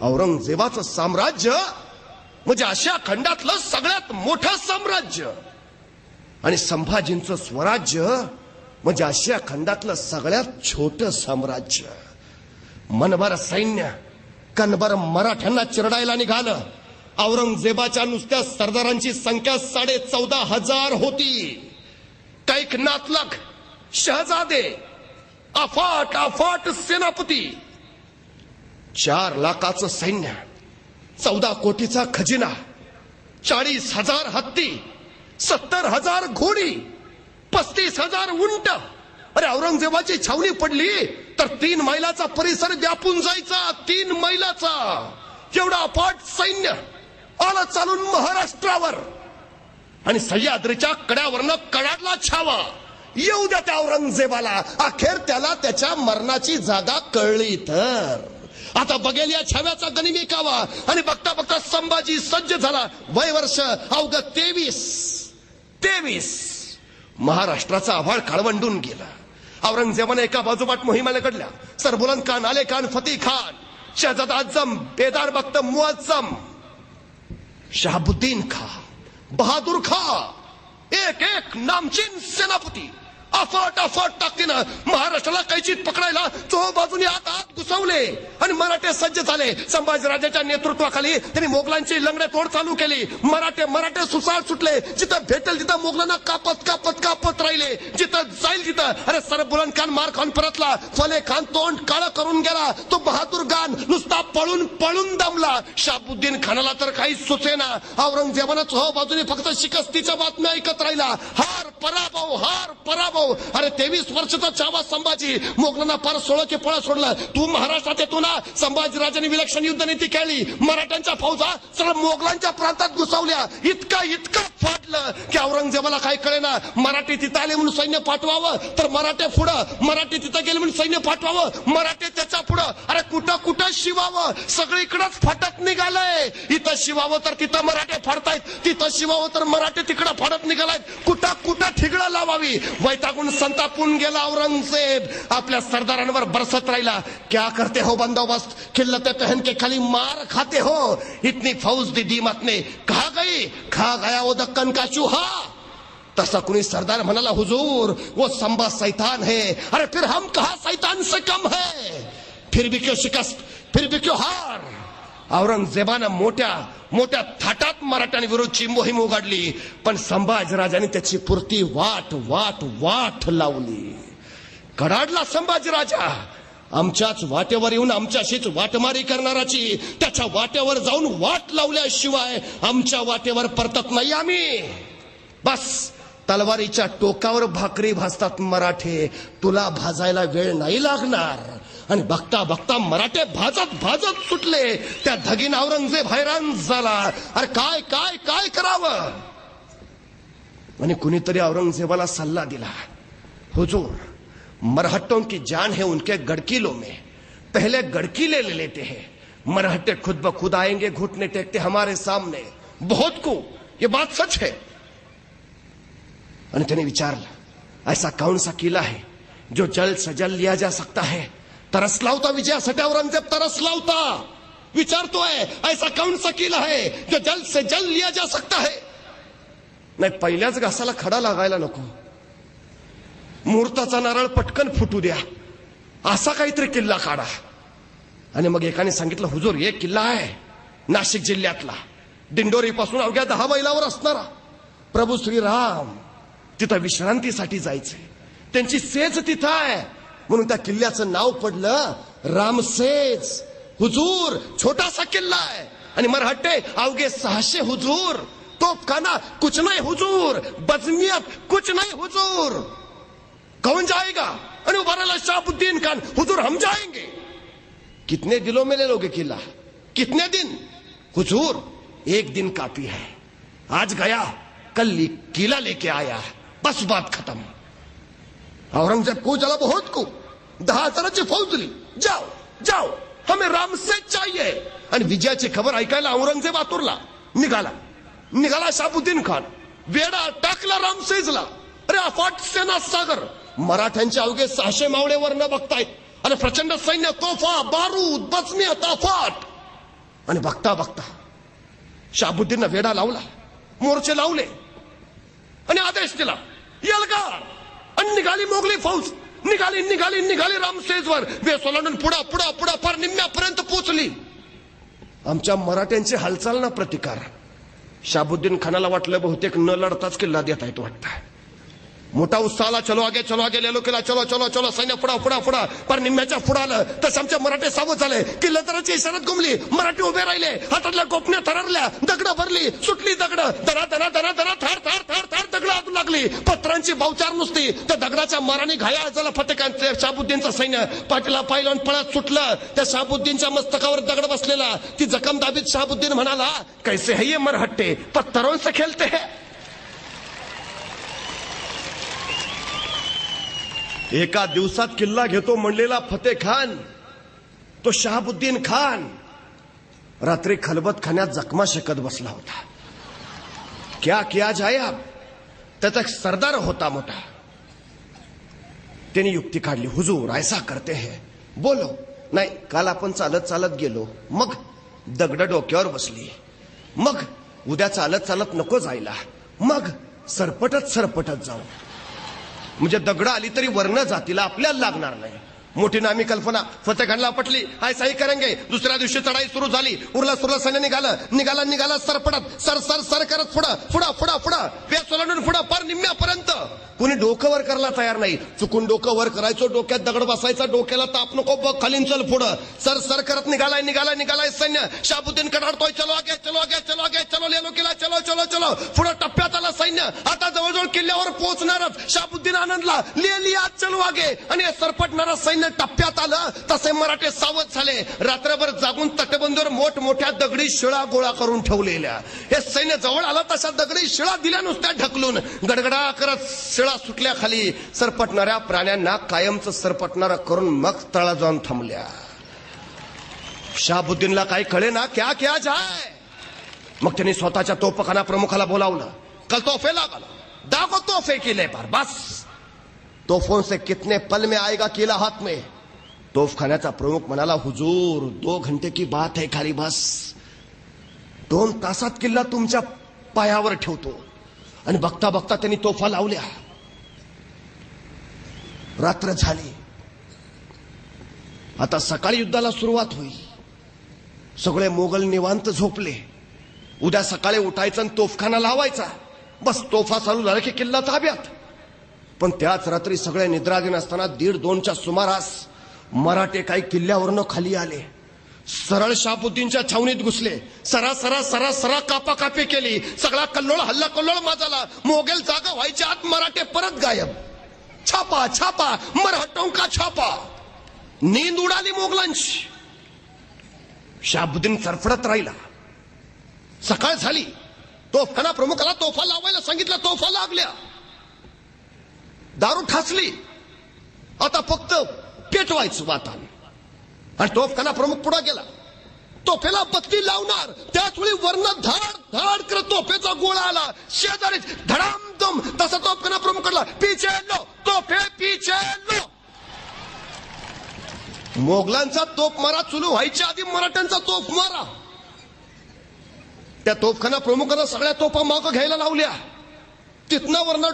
औरंगजेबाचं साम्राज्य म्हणजे आशिया खंडातलं सगळ्यात मोठं साम्राज्य आणि संभाजींचं स्वराज्य म्हणजे आशिया खंडातलं सगळ्यात छोटं साम्राज्य. मनभर सैन्य कणभर मराठ्यांना चिरडायला निघालं. औरंगजेबाच्या नुसत्या सरदारांची संख्या 14,500 होती. कैक नातलग शहजादे अफाट अफाट सेनापती, 4 लाखाचं सैन्य, 14 कोटीचा खजिना, 40,000 हत्ती, 70,000 घोडी, 35,000 उंट. अरे औरंगजेबाची छावणी पडली तर 3 मैलाचा परिसर व्यापून जायचा. 3 मैलाचा एवढा अफाट सैन्य आलं चालून महाराष्ट्रावर आणि सह्याद्रीच्या कड्यावरनं कडाडला छावा. येऊ द्या त्या औरंगजेबाला. अखेर त्याला त्याच्या मरणाची जागा कळली तर आता बघेल या छाव्याचा गनिमिकावा. आणि बघता बघता संभाजी सज्ज झाला. वयवर्ष अवघ 23. महाराष्ट्राचा आभाळ काळवंडून गेला. औरंगजेबाने एका बाजूपाठ मोहिमा लढल्या. सर बुलंद खान, आले खान, फतेह खान, शहजादा आजम, बेदार बख्त मुअज्जम, शहाबुद्दीन खान, बहादूर खान, एक एक नामचीन सेनापती अफाट अफाट ताकदीनं महाराष्ट्राला कैचीत पकडायला चोह बाजूने आत घुसवले आणि मराठे सज्ज झाले. संभाजीराजाच्या नेतृत्वाखाली त्यांनी मोगलांची लंगडे तोड चालू केली. मराठे सुसाट सुटले. जिथं भेटेल तिथं मोगलांना कापत कापत कापत राहिले. जिथं जाईल तिथं अरे सर बुलंद खान मार खाऊन परतला. फले खान तोंड काळं करून गेला. तो बहादूर खान नुसता पळून पळून दमला. शहाबुद्दीन खानाला तर काही सुचेना. औरंगजेबानं चोह बाजूने फक्त शिकस्तीच्या बातम्या ऐकत राहिला. हार पराभव, हार पराभव. अरे 23 वर्षाचा छावा संभाजी मोगलांना पार 16 के पळा सोडला. तू महाराष्ट्रात येतो ना. संभाजीराजांनी विलक्षण युद्ध नीती केली. मराठ्यांच्या फौजा सरळ मोगलांच्या प्रांतात घुसवल्या. इतका फाटलं की औरंगजेबाला काय कळेना. मराठी तिथं आले म्हणून सैन्य पाठवावं तर मराठे पुढं, मराठी तिथं गेले म्हणून सैन्य पाठवावं, मराठे त्याच्या पुढं. अरे कुठं शिवावं. सगळीकडेच फाटत निघालंय. इथं शिवावं तर तिथं मराठे फाडतायत, तिथं शिवावं तर मराठे तिकडं फाडत निघालायत. कुठं ठिगळं लावावी. वैतागून संतापून गेला औरंगजेब. आपल्या सरदारांवर बरसत राहिला. क्या करते हो बंदोबस्त, खिल्लते पहन के खाली मार खाते हो. इतनी फौज दी दीमत ने कहा गई, खा गया वो दक्कन का चूहा. तसा कुणी सरदार म्हणाला, हुजूर वो संभा शैतान है. अरे फिर हम कहा शैतान से कम है. फिर भी क्यों शिकस्त, फिर भी क्यों हार. औरंगजेबानं मोठ्या थाटात मराठ्यांविरुद्धची मोहीम उघडली. पण संभाजीराजांनी त्याची पुरती वाट लावली. कडाडला संभाजीराजा. आमच्याच वाटेवर येऊन आमच्याशीच वाटमारी करणाराची त्याच्या वाटेवर जाऊन वाट लावल्याशिवाय आमच्या वाटेवर परतत नाही आम्ही. बस तलवारीच्या टोकावर भाकरी भाजतात मराठे. तुला भाजायला वेळ नाही लागणार. आणि बघता बघता मराठे भाजत सुटले. त्या धगीन औरंगजेब हैराण झाला. अरे काय करावं. आणि कुणीतरी औरंगजेबाला सल्ला दिला, हुजूर मरहट्टों की जान है उनके गड़किलों में, पहले गड़किले ले लेते हैं. मरहट्टे खुद ब खुद आएंगे, घुटने टेकते हमारे सामने. बहुत को ये बात सच है. आणि त्याने विचारलं, ऐसा कौन सा किला है जो जल्द से जल्द लिया जा सकता है. तरसला होता विजयासाठी औरंगजेब, तरसला होता. विचारतोय ऐसा कौन सा किला है जो जल्द से जल्द लिया जा सकता है. नाही पहिल्याच घासाला खडा लागायला नको. मुहूर्ताचा नारळ पटकन फुटू द्या. असा काहीतरी किल्ला काढा. आणि मग एकाने सांगितलं, हुजूर एक किल्ला आहे नाशिक जिल्ह्यातला, दिंडोरी पासून अवघ्या 10 मैलावर असणारा. प्रभू श्रीराम तिथं विश्रांतीसाठी जायचंय. त्यांची सेज तिथं आहे म्हणून त्या किल्ल्याचं नाव पडलं रामसेज. हुजूर छोटासा किल्ला आहे. आणि मरहट्टे अवघे 600 हुजूर. तोफखाना कुछ नहीं हुजूर. बजमियत कुछ नहीं हुजूर. कौन जाएगा. आणि उभारला शहाबुद्दीन खान, हुजूर हम जाएंगे. कितने दिनों में ले लोगे किला, कितने दिन. हुजूर 1 दिन काफी है. आज गया कल किला लेके आया, बस बात खत्म. औरंगजेब को जला बहुत को 10,000ची फौज दिली. जाओ हमें रामसेज चाहिए. आणि विजयाची खबर ऐकायला औरंगजेब आतुरला. निघाला शहाबुद्दीन खान. वेडा टाकला रामसेजला. अरे अफाट सेना सागर. मराठ्यांचे अवघे 600 मावळेवर न बघतायत. अरे प्रचंड सैन्य, तोफा, बारूद, बचमियत अफाट. आणि बघता बघता शहाबुद्दीननं वेढा लावला, मोर्चे लावले आणि आदेश दिला, यलगार. आणि निघाली मोगली फौज, निघाली निघाली निघाली रामसेजवर. वेसोलांडून पुढा पुढा पुढा फार निम्म्यापर्यंत पोचली. आमच्या मराठ्यांची हालचाल ना प्रतिकार. शहाबुद्दीन खानाला वाटलं बहुतेक न लढताच किल्ला देता येतो वाटतं. मोठा उत्साहाला चलो आगे लेलो किल्ला, चलो चलो चलो सैन्य पुढा पुढा पुढा. पर निम्म्याच्या पुढे आलं तसं आमच्या मराठे सावध झाले. किल्लेदाराची इशारात घुमली, मराठी उभे राहिले, हातातल्या गोपण्या थररल्या, दगडं भरली, सुटली दगडं, दरा दरा दरा दरा थार थार थार थार दगडं आतू लागली. पत्रांची बावचार नुसती. त्या दगडाच्या माराने घाया झाला फतेकांचे. शहाबुद्दीनचं सैन्य पाठीला पाहिलं आणि पळत सुटलं. त्या शहाबुद्दीनच्या मस्तकावर दगड बसलेला. ती जखम दाबीत शहाबुद्दीन म्हणाला, कैसे है ये मरहट्टे, पत्थरों से खेलते हैं. एका दिवसात किल्ला घेतो म्हणलेला फतेह खान, तो शहाबुद्दीन खान रात्री खलबत खाण्यात जखमा शेकत बसला होता. क्या किया जाए अब. त्याचा एक सरदार होता मोठा. त्यांनी युक्ती काढली, हुजूर ऐसा करते हैं, बोलो. नाही, काल आपण चालत चालत गेलो, मग दगड डोक्यावर बसली, मग उद्या चालत चालत नको जायला, मग सरपटत जाऊ. म्हणजे दगड आली तरी वर्ण जातीला आपल्याला लागणार नाही. मोठी नामी कल्पना फतेह खानला पटली. हाय सही करेंगे. दुसऱ्या दिवशी चढाई सुरू झाली. उरला सैन्य निघाला सरपटत सर करत पुढं वेस ओलांडून पुढं पार निम्म्यापर्यंत. कुणी डोकं वर करायला तयार नाही. चुकून डोकं वर करायचो, डोक्यात दगड बसायचा, डोक्याला ताप नको, बघ खालीन चल पुढं. सर करत निघालाय सैन्य. शहाबुद्दीन कडाडतोय, चलो आगे चलो लेलो किल्ला, चलो पुढं टप्प्यात आला सैन्य. आता जवळजवळ किल्ल्यावर पोहोचणारच. शहाबुद्दीन आनंदला लिया चलो आगे. आणि सरपटणारा सैन्य टप्प्यात आलं तसे मराठे सावध झाले. रात्रभर जागून तटबंदीवर मोठमोठ्या दगडी शिळा गोळा करून ठेवलेल्या. हे सैन्य जवळ आलं तशा दगडी शिळा दिल्या नुसत्या ढकलून. गडगडा करत शिळा सुटल्या खाली. सरपटणाऱ्या प्राण्यांना कायमचं सरपटणारा करून मग तळा जाऊन थांबल्या. शहाबुद्दीनला काही कळे ना, क्या क्या जाय. मग त्यांनी स्वतःच्या तोफखाना प्रमुखाला बोलावलं. कल तोफे लागल, दाखो तोफे किले पर, बस तोफों से कितने पल में आएगा किला हाथ में. तोफखान्याचा प्रमुख म्हणाला, हुजूर 2 घंटे की बात है खाली, बस 2 तासात किल्ला तुमच्या पायावर ठेवतो. आणि बघता बघता त्यांनी तोफा लावल्या. रात्र झाली. आता सकाळी युद्धाला सुरुवात होईल. सगळे मोगल निवांत झोपले. उद्या सकाळी उठायचं आणि तोफखाना लावायचा. बस तोफा चालू झाला की किल्ला ताब्यात. पण त्याच रात्री सगळे निद्राधीन असताना 1:30च्या सुमारास मराठे काही किल्ल्यावरनं खाली आले. सरळ शहाबुद्दीनच्या छावणीत घुसले. सरा कापाकापी केली. सगळा हल्ला कल्लोळ माजाला. मोगल जागा व्हायच्या आत मराठे परत गायब. छापा मराठों का छापा. नींद उडाली मोगलांची. शहाबुद्दीन सरफडत राहिला. सकाळ झाली. तोफखाना प्रमुखाला तोफा लावायला सांगितलं. तोफा लागल्या. दारू ठासली. आता फक्त पेटवायचं वातान. आणि तोफखाना प्रमुख पुढे गेला. तोफेला बत्ती लावणार त्याच वेळी वर्ण धाड करत तोफेचा गोळा आला. शेजारी धडामधम. तसा तोफखाना प्रमुखाला पीछे लो तोफे पीछे लो. मोगलांचा तोफ मारा सुरू व्हायच्या आधी मराठ्यांचा तोफ मारा. त्या तोफखाना प्रमुखानं सगळ्या तोफा मागं घ्यायला लावल्या. तिथनं वर्ण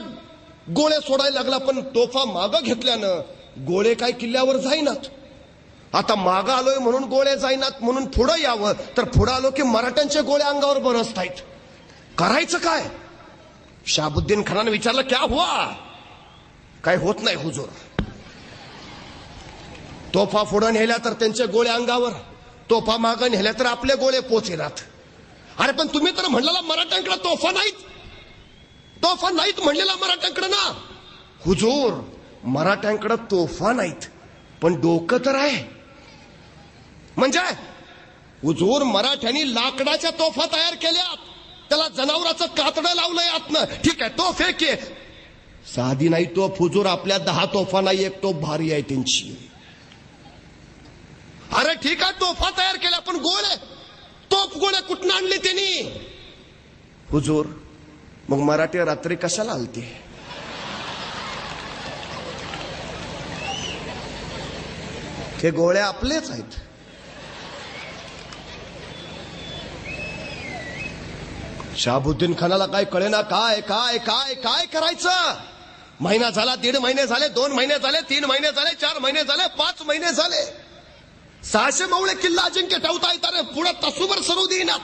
गोळे सोडायला लागला. पण तोफा मागं घेतल्यानं गोळे काय किल्ल्यावर जाईनात. आता मागं आलोय म्हणून गोळे जाईनात म्हणून पुढं यावं, तर पुढं आलो की मराठ्यांचे गोळे अंगावर बरसतायत. करायचं काय. शहाबुद्दीन खानाने विचारलं, क्या हुआ. काय होत नाही हुजूर. तोफा पुढं नेल्या तर त्यांचे गोळे अंगावर, तोफा मागं नेल्या तर आपले गोळे पोचेनात. अरे पण तुम्ही तर म्हणलेला मराठ्यांकडे तोफा नाहीत म्हणलेला मराठ्यांकडे ना. हुजूर मराठ्यांकडे तोफा नाहीत पण डोकं तर आहे. म्हणजे हुजूर मराठ्यांनी लाकडाच्या तोफा तयार केल्यात. त्याला जनावराचं कातडं लावलंय आतनं. ठीक आहे तोफ एक साधी नाही तोफ हुजूर. आपल्या 10 तोफा नाही, एक तोफ भारी आहे त्यांची. अरे ठीक आहे तोफा तयार केल्या पण गोळे तोफ गोळे कुठून आणले त्यांनी. हुजूर मग मराठी रात्री कशाला आलते. हे गोळे आपलेच आहेत. शहाबुद्दीन खानाला काय कळेना काय काय काय काय करायचं. महिना झाला, 1.5 महिने झाले, 2 महिने झाले, 3 महिने झाले, 4 महिने झाले, 5 महिने झाले. 600 मावळे किल्ला अजिंक्य ठेवता येतात, पुढे तसूवर सरू देईना.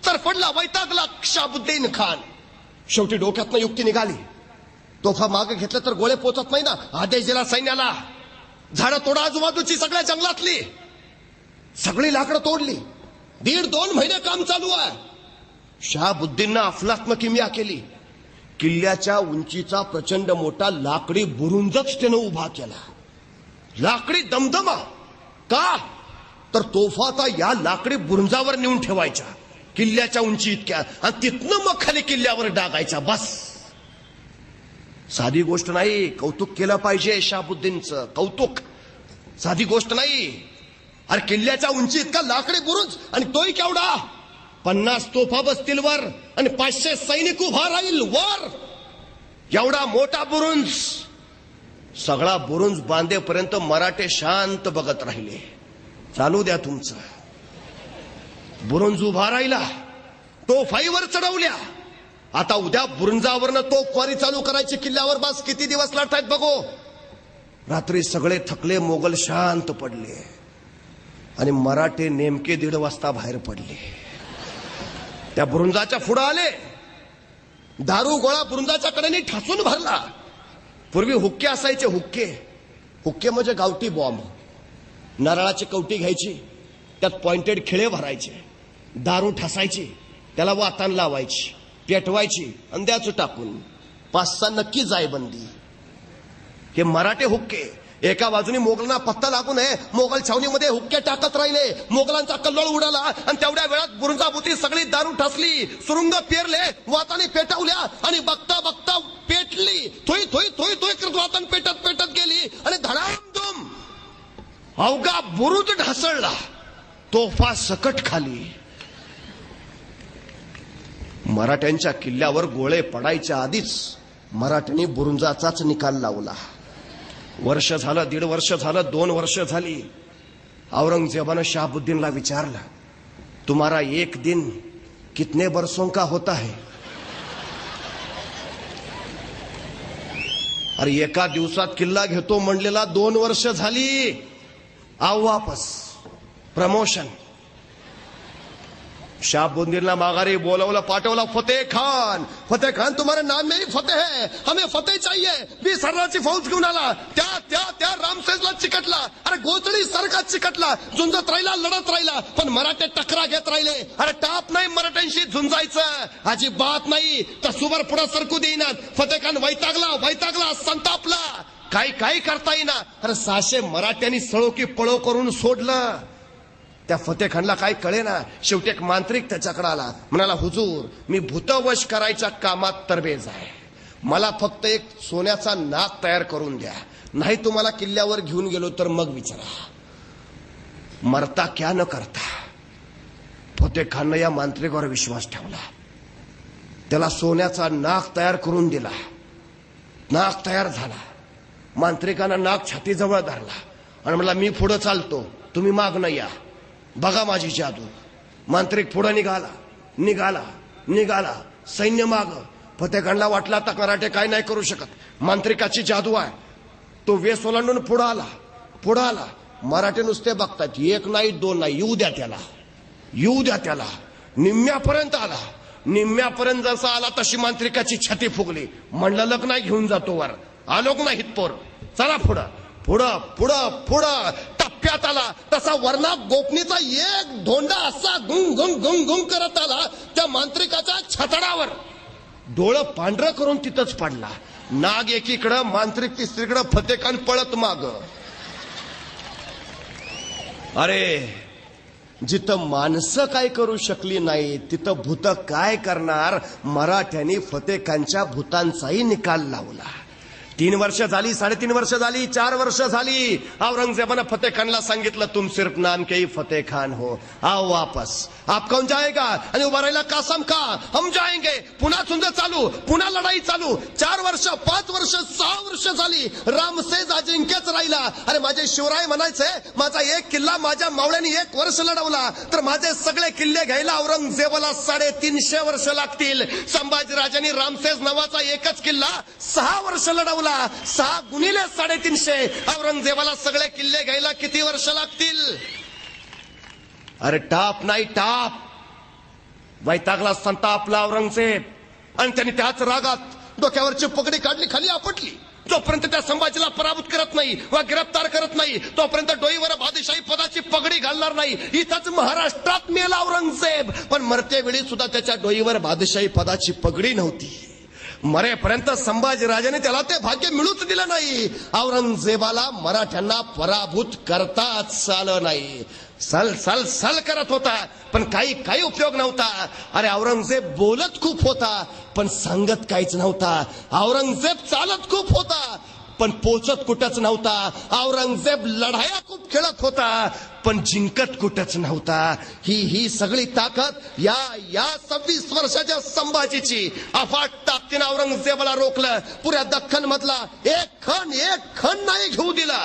तर पडला, वैतागला शहाबुद्दीन खान. शेवटी डोक्यातनं युक्ती निघाली. तोफा मागे घेतलं तर गोळे पोचत नाही ना. आदेश दिला सैन्याला, झाडं तोडा आजूबाजूची सगळ्या जंगलातली. सगळी लाकडं तोडली. 1.5-2 महिने काम चालू आहे. शहाबुद्दीननं अफलातन किमया केली. किल्ल्याच्या उंचीचा प्रचंड मोठा लाकडी बुरुंजच त्यानं उभा केला. लाकडी दमदमा. का तर तोफा आता या लाकडी बुरुंजावर नेऊन ठेवायच्या, किल्ल्याच्या उंची इतक्या, आणि तिथनं मग खाली किल्ल्यावर डागायचा. बस, साधी गोष्ट नाही. कौतुक केलं पाहिजे शहाबुद्दीनचं, कौतुक. साधी गोष्ट नाही. अरे किल्ल्याच्या उंची इतका लाकडी बुरुज, आणि तोही केवढा. 50 तोफा बसतील वर, आणि 500 सैनिक उभा राहील वर. एवढा मोठा बुरुंज. सगळा बुरुंज बांधेपर्यंत मराठे शांत बघत राहिले. चालू द्या तुमचं. बुरुंज उभा राहिला, तोफाईवर चढवल्या. आता उद्या बुरुंजावरनं तोफवारी चालू करायची किल्ल्यावर. बस, किती दिवस लढतायत बघू. रात्री सगळे थकले मोगल शांत पडले, आणि मराठे नेमके 1:30 वाजता बाहेर पडले. त्या बुरुंजाच्या पुढे आले. दारू गोळा बुरुंजाच्या कडेने ठासून भरला. पूर्वी हुक्के असायचे, हुक्के. हुक्के म्हणजे गावठी बॉम्ब. नारळाची कवटी घ्यायची, त्यात पॉइंटेड खिळे भरायचे, दारू ठसायची, त्याला वातान लावायची, पेटवायची, आणि द्याचं टाकून. 5-6 नक्की जायबंदी. हे मराठे हुक्के. एका बाजूने मोगलांना पत्ता लागू नये, मोगल छावणीमध्ये हुक्के टाकत राहिले. मोगलांचा कल्लोळ उडाला, आणि तेवढ्या वेळात बुरुंजाभोवती सगळी दारू ठसली. सुरुंग पेरले, वाताने पेटवल्या, आणि बघता बघता पेटली. थोई थोई थोई थोई करत वातान पेटत पेटत गेली, आणि धडामधूम अवघा बुरुज ढासळला. तोफा सकट खाली. मराठ्यांच्या किल्ल्यावर गोळे पडायच्या आधीच मराठ्यांनी बुरुंजाचाच निकाल लावला. वर्ष झालं, 1.5 वर्ष झालं, 2 वर्ष झाली. औरंगजेबानं शहाबुद्दीनला विचारलं, तुम्हारा 1 दिन कितने बरसों का होता है? अरे एका दिवसात किल्ला घेतो म्हणलेला 2 वर्ष झाली. आओ वापस. प्रमोशन. शहाबुद्दीनला माघारी बोलवलं, पाठवलं. फतेह खान, फतेह खान, तुम्हारे नाम में ही फतेह है, हमें फतेह चाहिए. 20 हजाराची फौज घेऊन आला. त्या रामसेजला चिकटला. अरे गोचडी सारखा चिकटला. झुंजत राहिला, लढत राहिला, पण मराठे टकरा घेत राहिले. अरे टाप नाही मराठ्यांशी झुंजायचं, अजिबात नाही. तसूवर पुढे सरकू देईनात. फतेह खान वैतागला, संतापला. काही करता येईना. अरे 600 मराठ्यांनी सळो की पळो करून सोडलं. त्या फतेह खानला काय कळेना. शेवटी एक मांत्रिक त्याच्याकडे आला. म्हणाला, हुजूर, मी भूतवश करायच्या कामात तरबेज आहे. मला फक्त एक सोन्याचा नाग तयार करून द्या, नाही तुम्हाला किल्ल्यावर घेऊन गेलो तर मग विचारा. मरता क्या न करता. फतेह खाननं या मांत्रिकावर विश्वास ठेवला. त्याला सोन्याचा नाग तयार करून दिला. नाग तयार झाला. मांत्रिकानं नाग छातीजवळ धरला आणि म्हणला, मी पुढे चालतो, तुम्ही मागणं या, बघा माझी जादू. मांत्रिक पुढे निघाला. सैन्य माग. फतेह खानला वाटलं आता मराठे काय नाही करू शकत, मांत्रिकाची जादू आहे. तो वेस ओलांडून पुढे आला. मराठे नुसते बघतात. 1 नाही 2 नाही, येऊ द्या त्याला. निम्म्यापर्यंत आला. निम्म्यापर्यंत जसा आला तशी मांत्रिकाची छाती फुगली. म्हणलं, लग्न नाही, घेऊन जातो वर. आलोक नाही हितपोर. चला पुढं. टप्प्यात आला तसा वरना गोपनीचा एक धोंडा असा गुंग करत आला त्या मांत्रिकाच्या छतडावर. डोळं पांढरं करून तिथंच पडला. नाग एकीकडं, मांत्रिक तिसरीकडं, फतेह खान पळत माग. अरे जिथं माणसं काय करू शकली नाही तिथं भूत काय करणार. मराठ्यांनी फतेह खानच्या भूतांचाही निकाल लावला. 3 वर्ष झाली, 3.5 वर्ष झाली, 4 वर्ष झाली. औरंगजेबाने फतेह खानला सांगितलं, तुम सिर्फ नाम के ही फतेह खान हो, आओ वापस. आप कौन जाएगा? आणि उभा राहिला कासम खा, हम जाएंगे. पुन्हा झुंज चालू, पुन्हा लढाई चालू. 4 वर्ष, 5 वर्ष, 6 वर्ष झाली. रामसेज अजिंक्यच राहिला. अरे माझे शिवराय म्हणायचे, माझा एक किल्ला माझ्या मावळ्यांनी 1 वर्ष लढवला तर माझे सगळे किल्ले घ्यायला औरंगजेबाला 350 वर्ष लागतील. संभाजीराजांनी रामसेज नावाचा एकच किल्ला 6 वर्ष लढवला. 6 गुणिले 350. औरंगजेबाला सगळे किल्ले घ्यायला किती वर्ष लागतील? अरे टाप नाही टाप. वैतागला संतापला औरंगजेब आणि त्यांनी त्याच रागात डोक्यावरची पगडी काढली, खाली आपटली. जोपर्यंत त्या संभाजीला पराभूत करत नाही वा गिरफ्तार करत नाही तोपर्यंत डोईवर बादशाही पदाची पगडी घालणार नाही. इथंच महाराष्ट्रात मेला औरंगजेब, पण मरते वेळी सुद्धा त्याच्या डोईवर बादशाही पदाची पगडी नव्हती. मरेपर्यंत संभाजीराजाने त्याला ते भाग्य मिळूच दिलं नाही. औरंगजेबाला मराठ्यांना पराभूत करताच आलं नाही. सल सल सल करत होता पण काही उपयोग नव्हता. अरे औरंगजेब बोलत खूप होता पण सांगत काहीच नव्हता. औरंगजेब चालत खूप होता पण पोचत कुठंच नव्हता. औरंगजेब लढाया खूप खेळत होता पण जिंकत कुठंच नव्हता. ही सगळी ताकद या 26 वर्षाच्या संभाजीची. अफाट ताकदीने औरंगजेबाला रोखलं. पुऱ्या दख्खन मधला एक खण नाही घेऊ दिला.